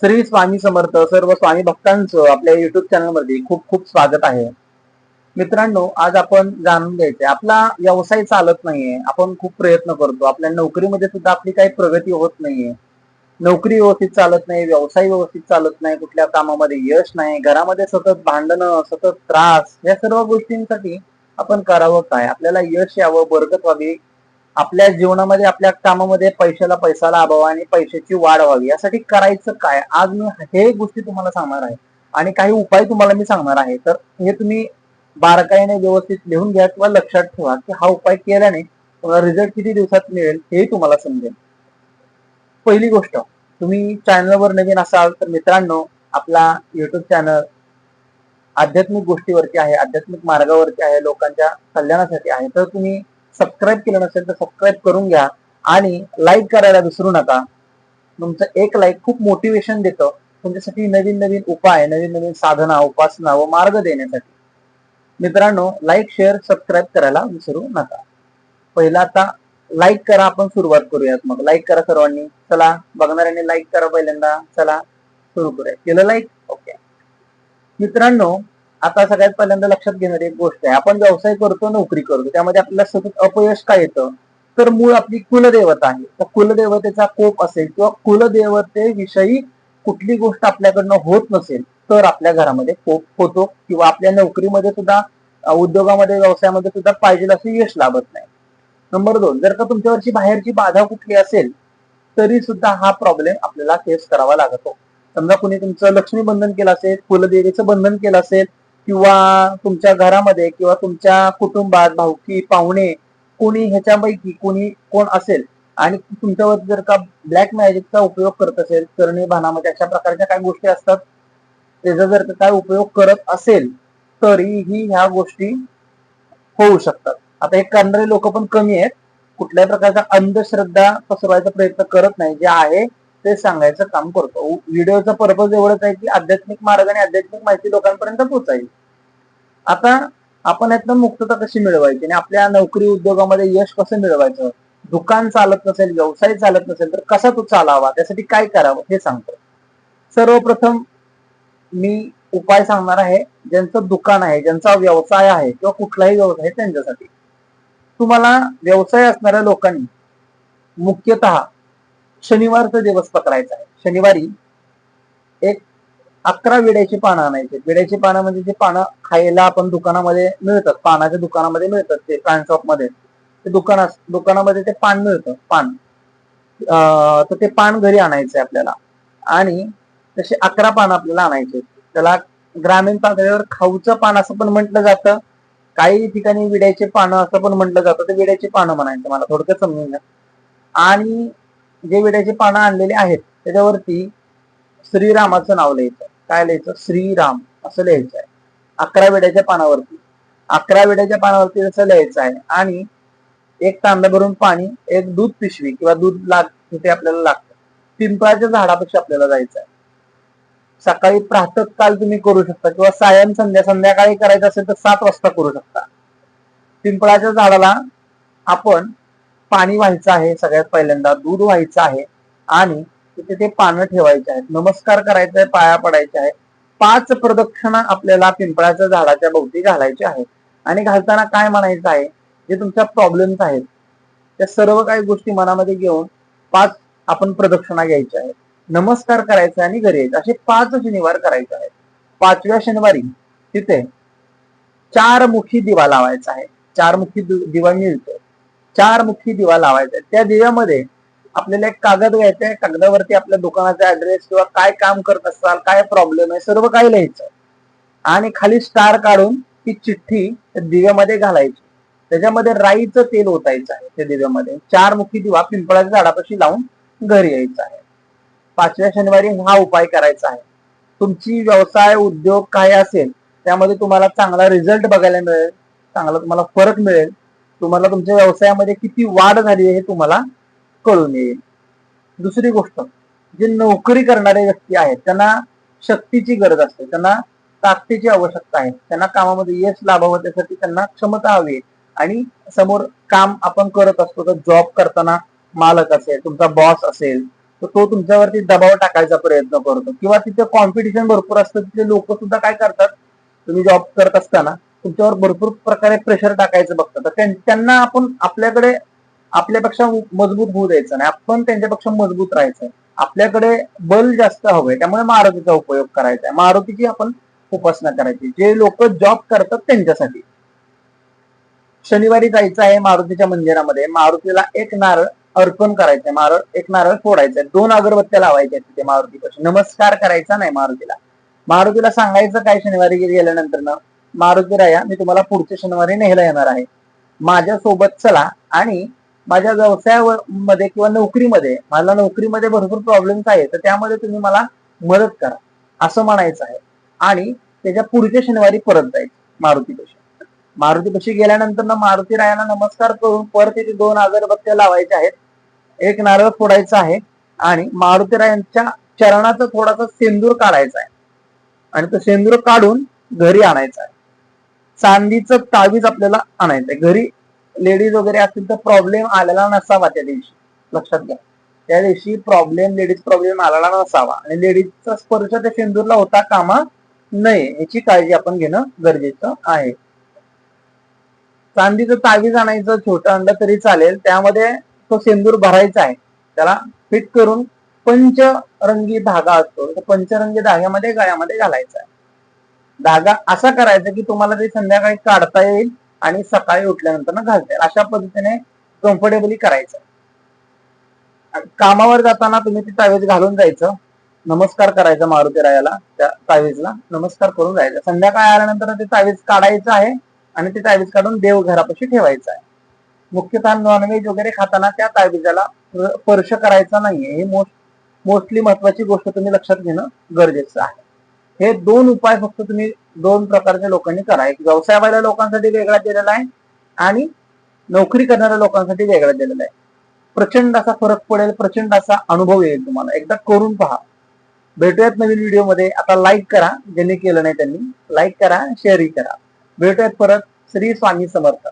श्री स्वामी समर्थ. सर्व स्वामी भक्तांचं आपल्या युट्यूब चॅनलमध्ये खूप खूप स्वागत आहे. मित्रांनो, आज आपण जाणून घ्यायचे, आपला व्यवसाय चालत नाहीये, आपण खूप प्रयत्न करतो, आपल्या नोकरीमध्ये सुद्धा आपली काही प्रगती होत नाहीये, नोकरी व्यवस्थित चालत नाही, व्यवसाय व्यवस्थित चालत नाही, कुठल्या कामामध्ये यश नाही, घरामध्ये सतत भांडणं, सतत त्रास, या सर्व गोष्टींसाठी आपण करावं काय? आपल्याला यश यावं, बरकत व्हावी, आपल्या जीवनामध्ये आपल्या कामामध्ये पैशाला पैसा लाभावा आणि पैशाची वाढ व्हावी, यासाठी करायचं काय? आज मी हे गोष्टी तुम्हाला सांगणार आहे आणि काही उपाय तुम्हाला मी सांगणार आहे. तर हे तुम्ही बारकाईने व्यवस्थित लिहून घ्या किंवा लक्षात ठेवा की हा उपाय केल्याने तुम्हाला रिझल्ट किती दिवसात मिळेल हे तुम्हाला समजेल. पहिली गोष्ट, तुम्ही चॅनलवर नवीन असाल तर मित्रांनो, आपला युट्यूब चॅनल आध्यात्मिक गोष्टीवरती आहे, आध्यात्मिक मार्गावरती आहे, लोकांच्या कल्याणासाठी आहे. तर तुम्ही सबस्क्राईब केलं नसेल तर सबस्क्राईब करून घ्या आणि लाईक करायला विसरू नका. तुमचं एक लाईक खूप मोटिवेशन देतं तुमच्यासाठी नवीन नवीन उपाय, नवीन नवीन साधना, उपासना व मार्ग देण्यासाठी. मित्रांनो, लाईक, शेअर, सबस्क्राईब करायला विसरू नका. पहिला आता लाईक करा, आपण सुरुवात करूयात. मग लाईक करा सर्वांनी. चला, बघणाऱ्यांनी लाईक करा पहिल्यांदा. चला सुरू करूया. केलं लाईक? ओके. मित्रांनो, आता सगळ्यात पहिल्यांदा लक्षात घेणारी एक गोष्ट आहे, आपण व्यवसाय करतो, नोकरी करतो, त्यामध्ये आपल्याला सतत अपयश काय येतं? तर मूळ आपली कुलदेवता आहे. तर कुलदेवतेचा कोप असेल किंवा कुलदेवतेविषयी कुठली गोष्ट आपल्याकडनं होत नसेल तर आपल्या घरामध्ये कोप होतो किंवा आपल्या नोकरीमध्ये सुद्धा, उद्योगामध्ये, व्यवसायामध्ये सुद्धा पाहिजे असं यश लाभत नाही. नंबर 2, जर का तुमच्यावरची बाहेरची बाधा कुठली असेल तरी सुद्धा हा प्रॉब्लेम आपल्याला फेस करावा लागतो. समजा कुणी तुमचं लक्ष्मी बंधन केलं असेल, कुलदेवीचं बंधन केलं असेल किंवा तुमच्या घरामध्ये किंवा तुमच्या कुटुंबात भाऊकी, पाहुणे, कोणी ह्याच्यापैकी कोण असेल आणि तुमच्यावर जर का ब्लॅक मॅजिकचा उपयोग करत असेल, करणी भानामध्ये अशा प्रकारच्या काही गोष्टी असतात, त्याचा जर का काय उपयोग करत असेल तरीही ह्या गोष्टी होऊ शकतात. आता हे करणारे लोक पण कमी आहेत. कुठल्याही प्रकारचा अंधश्रद्धा पसरवायचा प्रयत्न करत नाही, जे आहे ते सांगायचं काम करतो. व्हिडिओचा पर्पज एवढंच आहे की आध्यात्मिक मार्ग आणि आध्यात्मिक माहिती लोकांपर्यंत पोहोचावी. आता आपण यातनं मुक्तता कशी मिळवायची आणि आपल्या नोकरी उद्योगामध्ये यश कसं मिळवायचं? दुकान चालत नसेल, व्यवसाय चालत नसेल तर कसा तो चालावा, त्यासाठी काय करावं हे सांगतो. सर्वप्रथम मी उपाय सांगणार आहे ज्यांचं दुकान आहे, ज्यांचा व्यवसाय आहे किंवा कुठलाही व्यवसाय त्यांच्यासाठी. तुम्हाला व्यवसाय असणाऱ्या लोकांनी मुख्यतः शनिवारचा दिवस पकडायचा आहे. शनिवारी एक 11 विड्याची पानं आणायची. विड्याची पानं म्हणजे जे पानं खायला आपण दुकानामध्ये मिळतात, पानाच्या दुकानामध्ये मिळतात, ते पान शॉप मध्ये, ते दुकानामध्ये ते पान मिळतं, पान. तर ते पान घरी आणायचंय आपल्याला आणि तसे 11 पानं आपल्याला आणायचे. त्याला ग्रामीण पातळीवर खाऊचं पान असं पण म्हटलं जातं, काही ठिकाणी विड्याचे पानं असं पण म्हटलं जातं. ते विड्याची पानं म्हणायचं, मला थोडक्यात समजून घ्या. आणि जे विड्याची पानं आणलेली आहेत त्याच्यावरती श्रीरामाचं नाव लिहायचं. काय लिहायचं? श्रीराम असं लिहायचं आहे 11 विड्याच्या पानावरती. 11 विड्याच्या पानावरती असं लिहायचं आहे आणि एक तांब्या भरून पाणी, एक दूध पिशवी किंवा दूध तिथे आपल्याला लागतं. पिंपळाच्या झाडापेक्षा आपल्याला जायचं आहे. सकाळी प्रातःकाल तुम्ही करू शकता किंवा संध्याकाळी करायचं असेल तर 7 वाजता करू शकता. पिंपळाच्या झाडाला आपण पाणी व्हायचं आहे, सगळ्यात पहिल्यांदा दूध व्हायचं आहे आणि तिथे ते पानं ठेवायचे आहेत, नमस्कार करायचा आहे, पाया पडायचे आहे. 5 प्रदक्षिणा आपल्याला पिंपळाच्या झाडाच्या भोवती घालायचे आहेत आणि घालताना काय म्हणायचं आहे, जे तुमच्या प्रॉब्लेम्स आहेत त्या सर्व काही गोष्टी मनामध्ये घेऊन 5 आपण प्रदक्षिणा घ्यायच्या आहेत, नमस्कार करायचा आणि घरी यायचं. असे 5 शनिवार करायचे आहेत. 5व्या शनिवारी तिथे 4 मुखी दिवा लावायचा आहे. 4 मुखी दिवा मिळतो, 4 मुखी दिवा लावायचा आहे. त्या दिव्यामध्ये आपल्याला एक कागद घ्यायचा आहे, कागदावरती आपल्या दुकानाचा ऍड्रेस किंवा काय काम करत असाल, काय प्रॉब्लेम आहे, सर्व काही लिहायचं आणि खाली स्टार काढून ती चिठ्ठी दिव्यामध्ये घालायची. त्याच्यामध्ये राईचं तेल ओतायचं आहे त्या दिव्यामध्ये. 4 मुखी दिवा पिंपळाच्या झाडापाशी लावून घरी यायचं आहे. 5व्या शनिवारी हा उपाय करायचा आहे. तुमची व्यवसाय, उद्योग काय असेल त्यामध्ये तुम्हाला चांगला रिझल्ट बघायला मिळेल, चांगला तुम्हाला फरक मिळेल, तुम्हाला तुमच्या व्यवसायामध्ये किती वाढ झाली आहे हे तुम्हाला कळून येईल. दुसरी गोष्ट, जे नोकरी करणारे व्यक्ती आहेत त्यांना शक्तीची गरज असते, त्यांना ताकदीची आवश्यकता आहे. त्यांना कामामध्ये यश लाभावं त्यासाठी त्यांना क्षमता हवी आणि समोर काम आपण करत असतो तर जॉब करताना मालक असेल, तुमचा बॉस असेल, तर तो तुमच्यावरती दबाव टाकायचा प्रयत्न करतो, किंवा तिथे कॉम्पिटिशन भरपूर असतं. तिथे लोक सुद्धा काय करतात, तुम्ही जॉब करत असताना तुमच्यावर भरपूर प्रकारे प्रेशर टाकायचं बघतात. तर त्यांना आपण आपल्यापेक्षा मजबूत होऊ द्यायचं नाही, आपण त्यांच्यापेक्षा मजबूत राहायचं. आपल्याकडे बल जास्त हवंय, त्यामुळे मारुतीचा उपयोग करायचा आहे. मारुतीची आपण उपासना करायची. जे लोक जॉब करतात त्यांच्यासाठी शनिवारी जायचं आहे मारुतीच्या मंदिरामध्ये. मारुतीला एक नारळ अर्पण करायचंय, एक नारळ फोडायचंय, 2 अगरबत्त्या लावायच्या तिथे मारुतीपाशी. नमस्कार करायचा नाही मारुतीला. मारुतीला सांगायचं काय शनिवारी गेल्यानंतर ना, मारुती राया, मी तुम्हाला पुढच्या शनिवारी न्यायला येणार आहे, माझ्या सोबत चला, आणि माझ्या व्यवसायामध्ये किंवा नोकरीमध्ये, मला नोकरीमध्ये भरपूर प्रॉब्लेम्स आहेत, तर त्यामध्ये तुम्ही मला मदत करा, असं म्हणायचं आहे. आणि त्याच्या पुढच्या शनिवारी परत जायचं मारुतीपाशी. मारुतीपाशी गेल्यानंतर ना मारुती रायाला नमस्कार करून परत तिथे 2 अगरबत्त्या लावायच्या आहेत, एक नारळ फोडायचा आहे, आणि मारुती रायांच्या चरणाचा थोडासा सेंदूर काढायचा आहे, आणि तो सेंदूर काढून घरी आणायचा आहे. चांदीचं तावीज आपल्याला आणायचंय घरी. लेडीज वगैरे असतील तर प्रॉब्लेम आलेला नसावा त्या दिवशी, लक्षात घ्या. त्या दिवशी लेडीज प्रॉब्लेम आलेला नसावा, आणि लेडीजचा स्पर्श त्या सेंदूरला होता कामा नये, याची काळजी आपण घेणं गरजेचं आहे. चांदीचं तावीज आणायचं, छोटं आणलं तरी चालेल, त्यामध्ये तो सेंदूर भरायचा आहे, त्याला फिट करून पंचरंगी धागा असतो, तर पंचरंगी धाग्यामध्ये गळ्यामध्ये घालायचा आहे. धागा असा करायचा की तुम्हाला ते संध्याकाळी काढता येईल आणि सकाळी उठल्यानंतर घालता येईल, अशा पद्धतीने कम्फर्टेबली करायचं. कामावर जाताना तुम्ही ते तावीज घालून जायचं, नमस्कार करायचा मारुती रायाला, त्या तावीजला नमस्कार करून जायचं. संध्याकाळी आल्यानंतर ते तावीज काढायचं आहे, आणि ते तावीज काढून देवघरापाशी ठेवायचं आहे. मुख्यतः नॉनव्हेज वगैरे खाताना त्या तावीजाला स्पर्श करायचा नाहीये, ही मोस्टली महत्वाची गोष्ट तुम्ही लक्षात घेणं गरजेचं आहे. हे 2 उपाय फक्त तुम्ही 2 प्रकारच्या लोकांनी करा. एक व्यवसायवाल्या लोकांसाठी वेगळा दिलेला आहे, आणि नोकरी करणाऱ्या लोकांसाठी वेगळा दिलेला आहे. प्रचंड असा फरक पडेल, प्रचंड असा अनुभव येईल तुम्हाला. एकदा करून पहा. भेटूयात नवीन व्हिडिओमध्ये. आता लाईक करा, ज्यांनी केलं नाही त्यांनी लाईक करा, शेअरही करा. भेटूयात परत. श्री स्वामी समर्थ.